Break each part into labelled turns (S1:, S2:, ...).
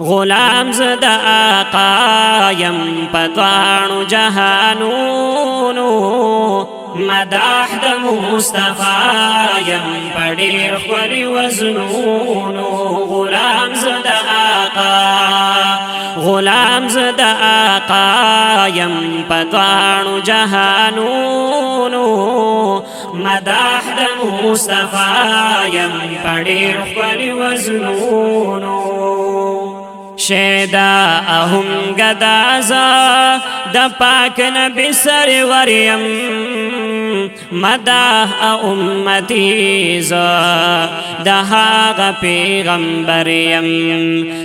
S1: غلام زد آقا یم پتوانو جهانونو مداح د مصطفی یم پډیر خوري وزنونو غلام زد آقا یم پتوانو جهانونو مداح د مصطفی یم پډیر خوري وزنونو شیدا اهم گدازا د پاک نبی سروریم مداح امتی زا د هاغه پیغمبریم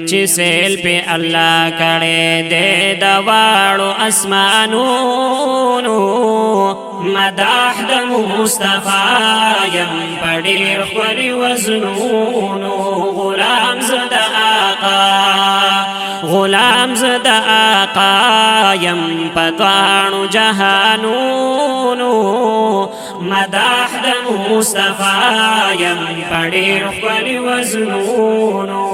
S1: چې سیل په الله کړه دې د واړو اسمانونو مداح د مصطفی یم پډیر خوري وزنونو غلام زد آقا یم پتوانو جهانونو مداح د مصطفی یم پډیر خوري وزنونو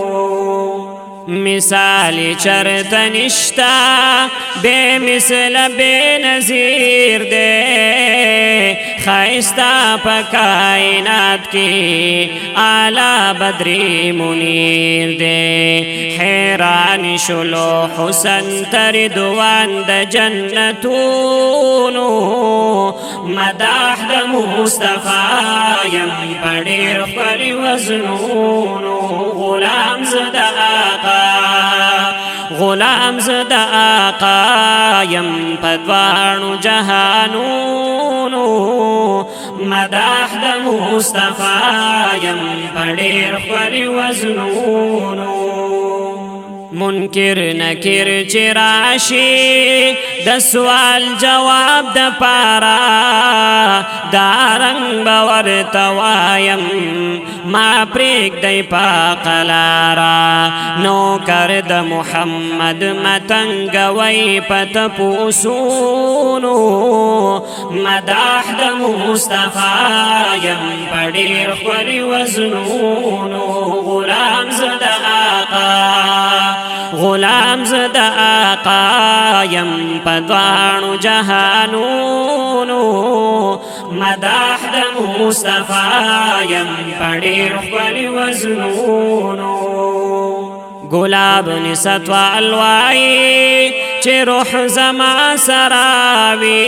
S1: مثال چرته نشتا بے مثل بے نظیر دے خائستہ پا کائنات کی اعلی بدری منیر دے حیران شلو حسن تردوان د جنتونو مداح د مصطفی یم پډیر خوري وزنونو غلام زد آقا یم پتوانو جهانونو مداح د مصطفی یم پډیر خوري وزنونو منکر نکر چراشی د سوال جواب د پارا دارنگ باور توایم ما پریک دی پاقلارا نوکر د محمد متنگ وی پت پوسونو مداح د مصطفی یم پډیر خوري وزنونو غلام زد آقا یم پتوانو جهانونو مداح د مصطفی یم پډیر خوري وزنونو گلاب نسط والوائی چه روح زما سراوی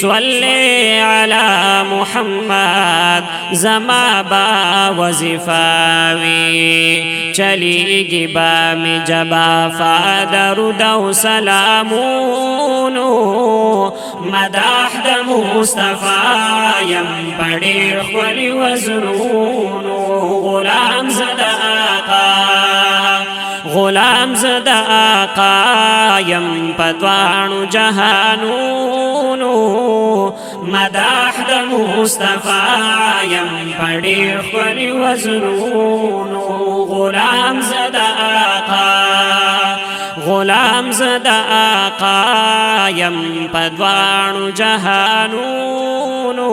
S1: صلی علی محمد زما با وظیفاوی چلیگی با می جبا فادرود و سلامونو مداح د مصطفی یم پډیر خوري وزنونو غلام زد آقا یم پتوانو جهانونو مداح د مصطفی یم پډیر خوري وزنونو غلام زد آقا یم پتوانو جهانونو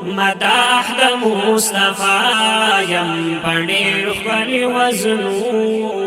S1: مداح د مصطفی یم پډیر خوري وزنونو